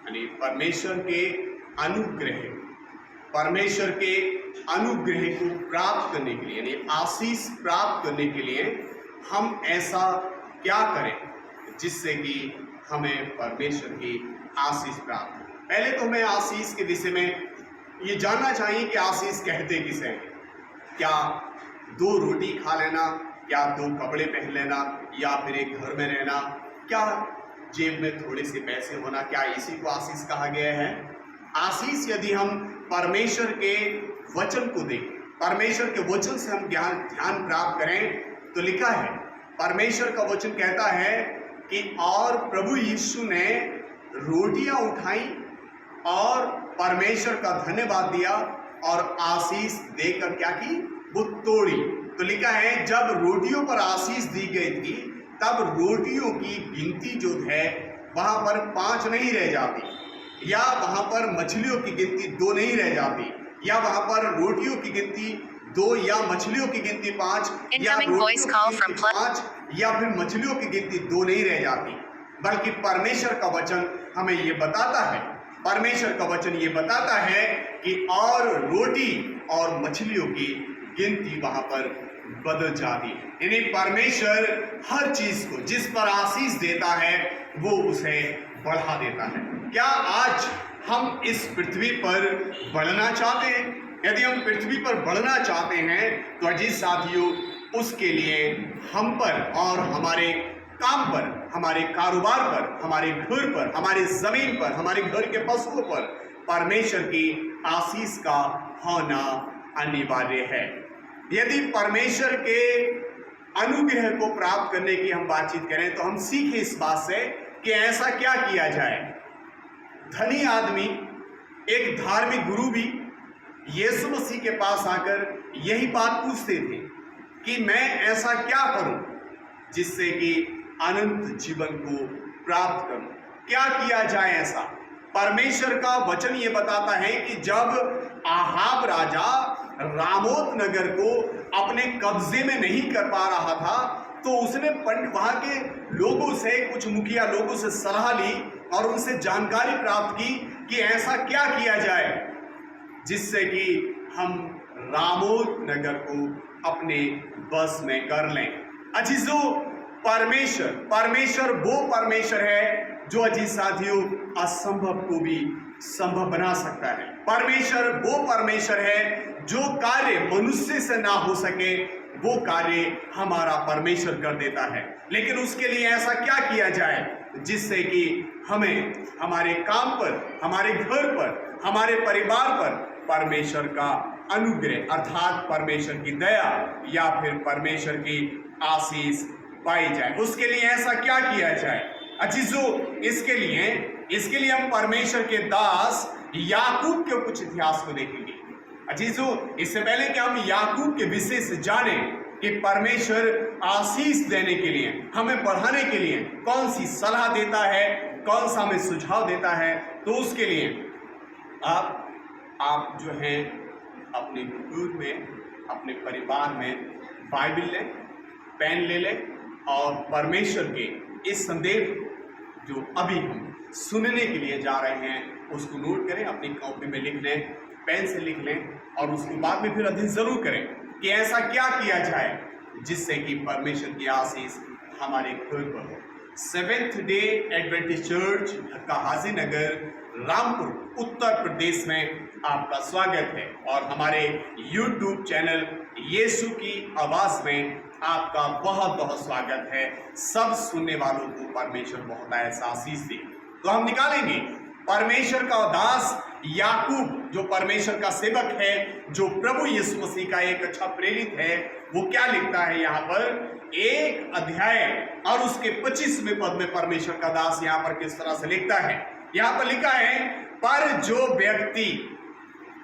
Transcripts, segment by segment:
यानी परमेश्वर के अनुग्रह को प्राप्त करने के लिए, यानी आशीष प्राप्त करने के लिए हम ऐसा क्या करें जिससे कि हमें परमेश्वर की आशीष प्राप्त हो। पहले तो हमें आशीष के विषय में ये जानना चाहिए कि आशीष कहते किसे हैं। क्या 2 रोटी खा लेना, क्या 2 कपड़े पहन लेना, या फिर एक घर में रहना, क्या जेब में थोड़े से पैसे होना, क्या इसी को आशीष कहा गया है? आशीष यदि हम परमेश्वर के वचन को देखें, परमेश्वर के वचन से हम ध्यान प्राप्त करें, तो लिखा है, परमेश्वर का वचन कहता है कि और प्रभु यीशु ने रोटियां उठाई और परमेश्वर का धन्यवाद दिया और आशीष देकर क्या की? वो तोड़ी। तो लिखा है जब रोटियों पर आशीष दी गई थी तब रोटियों की गिनती जो है वहां पर 5 नहीं रह जाती, या वहां पर मछलियों की गिनती 2 नहीं रह जाती, या वहां पर रोटियों की गिनती 2 या मछलियों की गिनती 5 या रोटियों की गिनती 5 या फिर मछलियों की गिनती 2 नहीं रह जाती, बल्कि परमेश्वर का वचन हमें ये बताता है, परमेश्वर का वचन ये बताता है कि और रोटी और मछलियों की गिनती वहां पर बदल जाती है। यानी परमेश्वर हर चीज को जिस पर आशीष देता है वो उसे बढ़ा देता है। क्या आज हम इस पृथ्वी पर बढ़ना चाहते हैं? यदि हम पृथ्वी पर बढ़ना चाहते हैं तो अजीज साथियों, उसके लिए हम पर और हमारे काम पर, हमारे कारोबार पर, हमारे घर पर, हमारी जमीन पर, हमारे घर के पशुओं पर परमेश्वर की आशीष का होना अनिवार्य है। यदि परमेश्वर के अनुग्रह को प्राप्त करने की हम बातचीत करें तो हम सीखें इस बात से कि ऐसा क्या किया जाए। धनी आदमी, एक धार्मिक गुरु भी यीशु मसीह के पास आकर यही बात पूछते थे कि मैं ऐसा क्या करूं जिससे कि अनंत जीवन को प्राप्त करूं। क्या किया जाए ऐसा? परमेश्वर का वचन ये बताता है कि जब आहाब राजा रामोत नगर को अपने कब्जे में नहीं कर पा रहा था तो उसने वहां के लोगों से, कुछ मुखिया लोगों से सलाह ली और उनसे जानकारी प्राप्त की कि ऐसा क्या किया जाए जिससे कि हम रामोत नगर को अपने बस में कर लें। अजीजों, परमेश्वर वो परमेश्वर है जो अजीज साथियों असंभव को भी संभव बना सकता है। परमेश्वर वो परमेश्वर है जो कार्य मनुष्य से ना हो सके वो कार्य हमारा परमेश्वर कर देता है। लेकिन उसके लिए ऐसा क्या किया जाए जिससे कि हमें हमारे काम पर, हमारे घर पर, हमारे परिवार पर परमेश्वर का अनुग्रह अर्थात परमेश्वर की दया या फिर परमेश्वर की आशीष पाई जाए। उसके लिए ऐसा क्या किया जाए? अजीजों, इसके लिए हम परमेश्वर के दास याकूब के कुछ इतिहास को देखेंगे। अजीजों, इससे पहले कि हम याकूब के विषय से जानें कि परमेश्वर आशीष देने के लिए, हमें बढ़ाने के लिए कौन सी सलाह देता है, कौन सा हमें सुझाव देता है, तो उसके लिए आप जो है अपने घर में, अपने परिवार में बाइबल लें, पेन ले लें और परमेश्वर के इस संदेश जो अभी हम सुनने के लिए जा रहे हैं उसको नोट करें, अपनी कॉपी में लिख लें, पेन से लिख लें और उसके बाद में फिर अध्ययन जरूर करें कि ऐसा क्या किया जाए जिससे कि परमेश्वर की आशीष हमारे घर पर हो। सेवेंथ डे एडवेंटिस्ट चर्च ढक्का हाजी नगर, रामपुर, उत्तर प्रदेश में आपका स्वागत है और हमारे YouTube चैनल यीशु की आवाज में आपका बहुत बहुत स्वागत है। सब सुनने वालों को परमेश्वर बहुत ऐसा आशीष दे। तो हम निकालेंगे परमेश्वर का दास याकूब जो परमेश्वर का सेवक है, जो प्रभु यीशु मसीह का एक अच्छा प्रेरित है, वो क्या लिखता है यहाँ पर 1 अध्याय और उसके 25वें पद में परमेश्वर का दास यहाँ पर किस तरह से लिखता है। यहाँ पर लिखा है, पर जो व्यक्ति,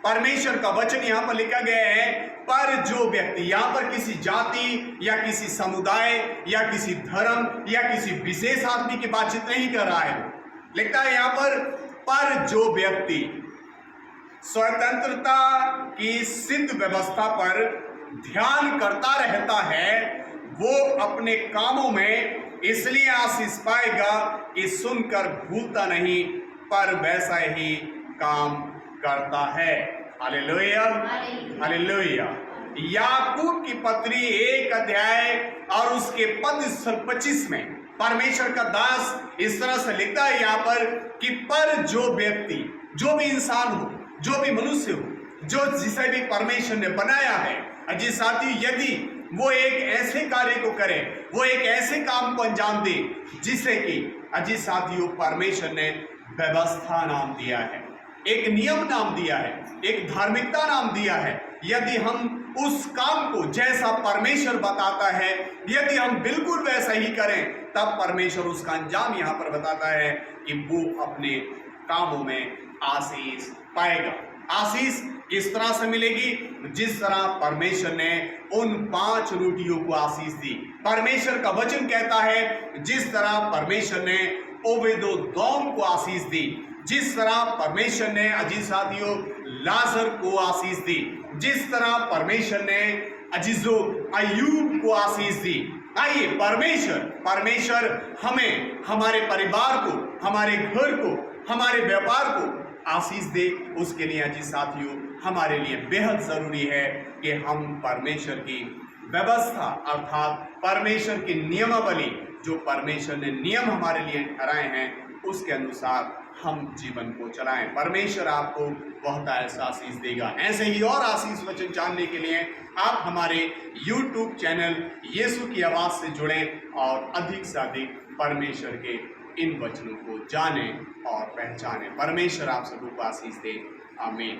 परमेश्वर का वचन यहाँ पर लिखा गया है, पर जो व्यक्ति, यहाँ पर किसी जाति या किसी समुदाय या किसी धर्म या किसी विशेष आदमी की बातचीत नहीं कर रहा है। लिखता है यहाँ पर जो व्यक्ति स्वतंत्रता की सिद्ध व्यवस्था पर ध्यान करता रहता है वो अपने कामों में इसलिए आशीष पाएगा कि सुनकर भूलता नहीं पर वैसा ही काम करता है। Hallelujah, hallelujah. याकूब की पत्री 1 अध्याय और उसके पद 25 में परमेश्वर का दास इस तरह से लिखता है यहाँ पर कि पर जो व्यक्ति, जो भी इंसान हो, जो भी मनुष्य हो, जो जिसे भी परमेश्वर ने बनाया है, अजी साथी, यदि वो एक ऐसे कार्य को करे, वो एक ऐसे काम को अंजाम दे जिसे कि अजी साथियों परमेश्वर ने व्यवस्था नाम दिया है, एक नियम नाम दिया है, एक धार्मिकता नाम दिया है, यदि हम उस काम को जैसा परमेश्वर बताता है, यदि हम बिल्कुल वैसा ही करें, तब परमेश्वर उसका अंजाम यहाँ पर बताता है कि वो अपने कामों में आशीष पाएगा। आशीष किस तरह से मिलेगी? जिस तरह परमेश्वर ने उन 5 रोटियों को आशीष दी। परमेश्वर का वचन कहता है जिस तरह परमेश्वर ने ओबेदोदोम को आशीष दी, जिस तरह परमेश्वर ने अजीज साथियों लाजर को आशीष दी, जिस तरह परमेश्वर ने अजीजो अय्यूब को आशीष दी। आइए परमेश्वर हमें, हमारे परिवार को, हमारे घर को, हमारे व्यापार को आशीष दे। उसके लिए अजीज साथियों हमारे लिए बेहद जरूरी है कि हम परमेश्वर की व्यवस्था अर्थात परमेश्वर की नियमावली, जो परमेश्वर ने नियम हमारे लिए ठहराए हैं, उसके अनुसार हम जीवन को चलाएं। परमेश्वर आपको बहुत ऐसा आशीष देगा। ऐसे ही और आशीष वचन जानने के लिए आप हमारे YouTube चैनल यीशु की आवाज से जुड़ें और अधिक से अधिक परमेश्वर के इन वचनों को जानें और पहचानें। परमेश्वर आप सबको आशीष दे। आमीन।